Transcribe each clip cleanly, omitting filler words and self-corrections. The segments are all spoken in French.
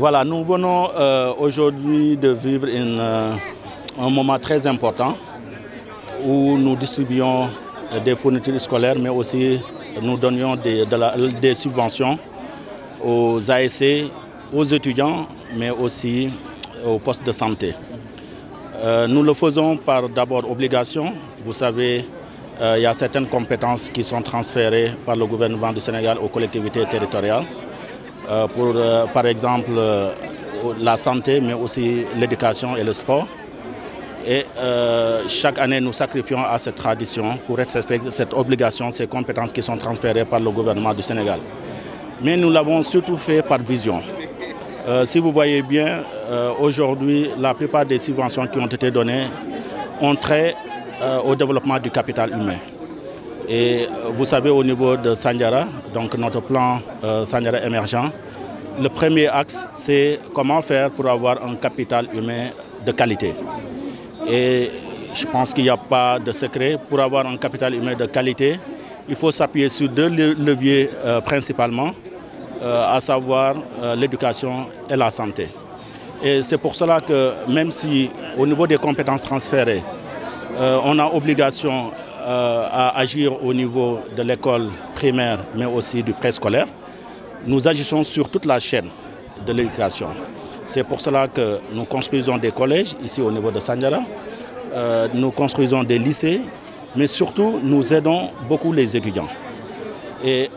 Voilà, nous venons aujourd'hui de vivre un moment très important où nous distribuons des fournitures scolaires, mais aussi nous donnions des subventions aux ASC, aux étudiants, mais aussi aux postes de santé. Nous le faisons par d'abord obligation. Vous savez, il y a certaines compétences qui sont transférées par le gouvernement du Sénégal aux collectivités territoriales. Pour, par exemple, la santé, mais aussi l'éducation et le sport. Et chaque année, nous sacrifions à cette tradition pour respecter cette obligation, ces compétences qui sont transférées par le gouvernement du Sénégal. Mais nous l'avons surtout fait par vision. Si vous voyez bien, aujourd'hui, la plupart des subventions qui ont été données ont trait au développement du capital humain. Et vous savez, au niveau de Sandiara, donc notre plan Sandiara émergent, le premier axe, c'est comment faire pour avoir un capital humain de qualité. Et je pense qu'il n'y a pas de secret. Pour avoir un capital humain de qualité, il faut s'appuyer sur deux leviers principalement, à savoir l'éducation et la santé. Et c'est pour cela que même si au niveau des compétences transférées, on a obligation à agir au niveau de l'école primaire, mais aussi du préscolaire, nous agissons sur toute la chaîne de l'éducation. C'est pour cela que nous construisons des collèges ici au niveau de Sandiara, nous construisons des lycées, mais surtout nous aidons beaucoup les étudiants. Et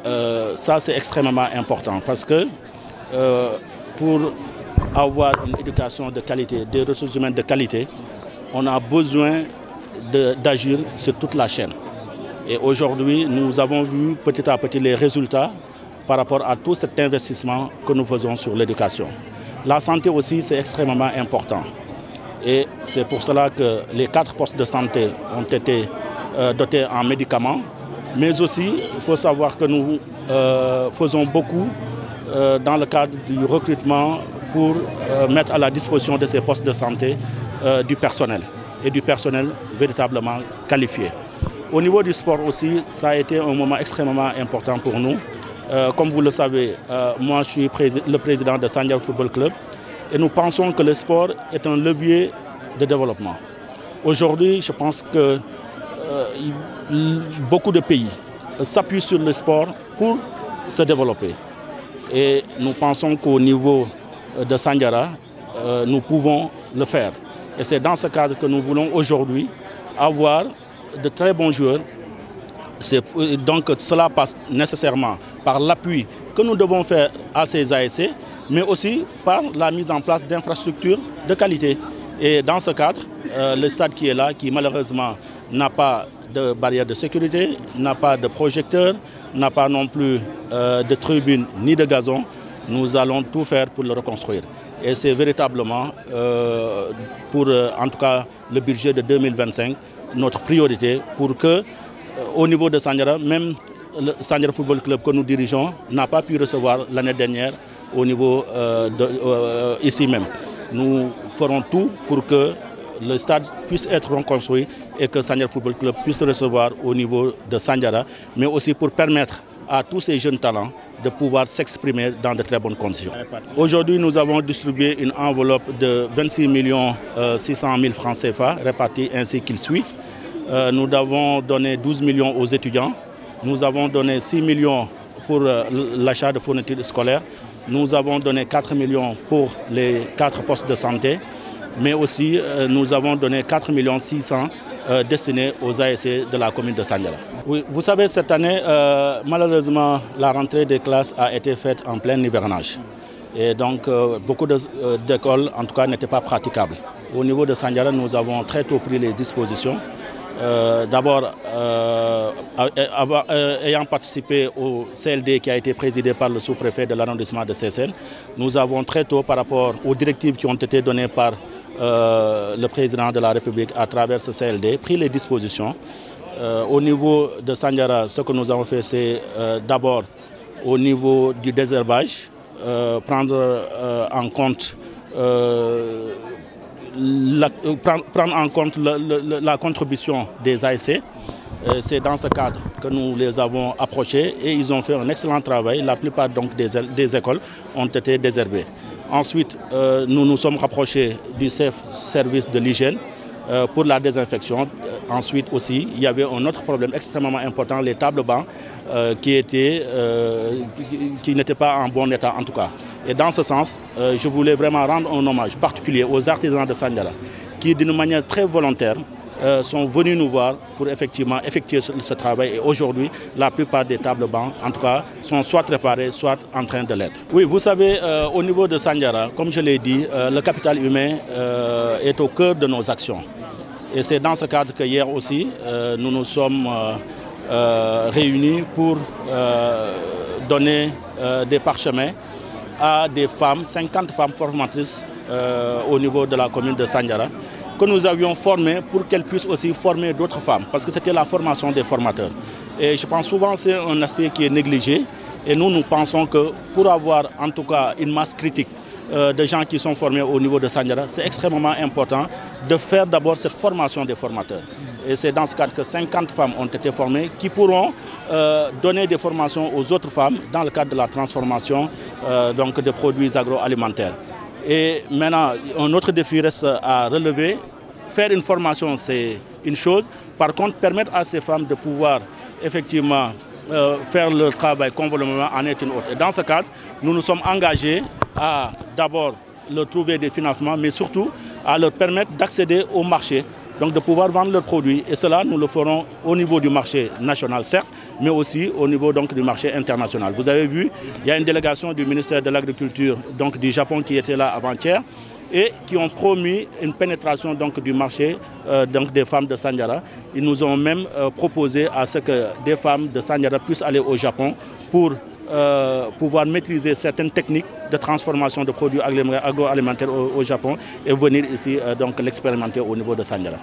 ça c'est extrêmement important parce que pour avoir une éducation de qualité, des ressources humaines de qualité, on a besoin d'agir sur toute la chaîne. Et aujourd'hui, nous avons vu petit à petit les résultats par rapport à tout cet investissement que nous faisons sur l'éducation. La santé aussi, c'est extrêmement important. Et c'est pour cela que les 4 postes de santé ont été dotés en médicaments. Mais aussi, il faut savoir que nous faisons beaucoup dans le cadre du recrutement pour mettre à la disposition de ces postes de santé du personnel. Et du personnel véritablement qualifié. Au niveau du sport aussi, ça a été un moment extrêmement important pour nous. Comme vous le savez, moi je suis le président de Sandiara Football Club et nous pensons que le sport est un levier de développement. Aujourd'hui, je pense que beaucoup de pays s'appuient sur le sport pour se développer. Et nous pensons qu'au niveau de Sandiara, nous pouvons le faire. Et c'est dans ce cadre que nous voulons aujourd'hui avoir de très bons joueurs. Donc cela passe nécessairement par l'appui que nous devons faire à ces ASC, mais aussi par la mise en place d'infrastructures de qualité. Et dans ce cadre, le stade qui est là, qui malheureusement n'a pas de barrière de sécurité, n'a pas de projecteur, n'a pas non plus de tribune ni de gazon, nous allons tout faire pour le reconstruire. Et c'est véritablement, pour en tout cas le budget de 2025, notre priorité pour que, au niveau de Sandiara, même le Sandiara Football Club que nous dirigeons n'a pas pu recevoir l'année dernière au niveau ici même. Nous ferons tout pour que le stade puisse être reconstruit et que Sandiara Football Club puisse recevoir au niveau de Sandiara, mais aussi pour permettre à tous ces jeunes talents de pouvoir s'exprimer dans de très bonnes conditions. Aujourd'hui, nous avons distribué une enveloppe de 26 600 000 francs CFA répartis ainsi qu'il suit. Nous avons donné 12 millions aux étudiants. Nous avons donné 6 millions pour l'achat de fournitures scolaires. Nous avons donné 4 millions pour les 4 postes de santé. Mais aussi, nous avons donné 4 600 000 destinés aux ASC de la commune de Sandiara. Oui, vous savez, cette année, malheureusement, la rentrée des classes a été faite en plein hivernage. Et donc, beaucoup d'écoles, en tout cas, n'étaient pas praticables. Au niveau de Sandiara, nous avons très tôt pris les dispositions. D'abord, ayant participé au CLD qui a été présidé par le sous-préfet de l'arrondissement de Sessène, nous avons très tôt, par rapport aux directives qui ont été données par le président de la République à travers ce CLD, pris les dispositions. Au niveau de Sandiara, ce que nous avons fait, c'est d'abord au niveau du désherbage, prendre en compte la contribution des ASC. C'est dans ce cadre que nous les avons approchés et ils ont fait un excellent travail. La plupart donc, des écoles ont été désherbées. Ensuite, nous nous sommes rapprochés du service de l'hygiène pour la désinfection. Ensuite aussi, il y avait un autre problème extrêmement important, les tables bancs qui n'étaient pas en bon état en tout cas. Et dans ce sens, je voulais vraiment rendre un hommage particulier aux artisans de Sandiara qui, d'une manière très volontaire, sont venus nous voir pour effectivement effectuer ce travail. Et aujourd'hui, la plupart des tables bancs, en tout cas, sont soit réparées, soit en train de l'être. Oui, vous savez, au niveau de Sandiara, comme je l'ai dit, le capital humain est au cœur de nos actions. Et c'est dans ce cadre que hier aussi, nous nous sommes réunis pour donner des parchemins à des femmes, 50 femmes formatrices au niveau de la commune de Sandiara, que nous avions formées pour qu'elles puissent aussi former d'autres femmes, parce que c'était la formation des formateurs. Et je pense souvent que c'est un aspect qui est négligé, et nous pensons que pour avoir en tout cas une masse critique de gens qui sont formés au niveau de Sandiara, c'est extrêmement important de faire d'abord cette formation des formateurs. Et c'est dans ce cadre que 50 femmes ont été formées qui pourront donner des formations aux autres femmes dans le cadre de la transformation donc de produits agroalimentaires. Et maintenant, un autre défi reste à relever. Faire une formation, c'est une chose. Par contre, permettre à ces femmes de pouvoir effectivement faire leur travail convenablement en est une autre. Et dans ce cadre, nous nous sommes engagés à d'abord leur trouver des financements, mais surtout à leur permettre d'accéder au marché, donc de pouvoir vendre leurs produits. Et cela, nous le ferons au niveau du marché national, certes, mais aussi au niveau donc, du marché international. Vous avez vu, il y a une délégation du ministère de l'Agriculture du Japon qui était là avant-hier et qui ont promis une pénétration donc, du marché des femmes de Sandiara. Ils nous ont même proposé à ce que des femmes de Sandiara puissent aller au Japon pour pouvoir maîtriser certaines techniques de transformation de produits agroalimentaires au Japon et venir ici donc l'expérimenter au niveau de Sandiara.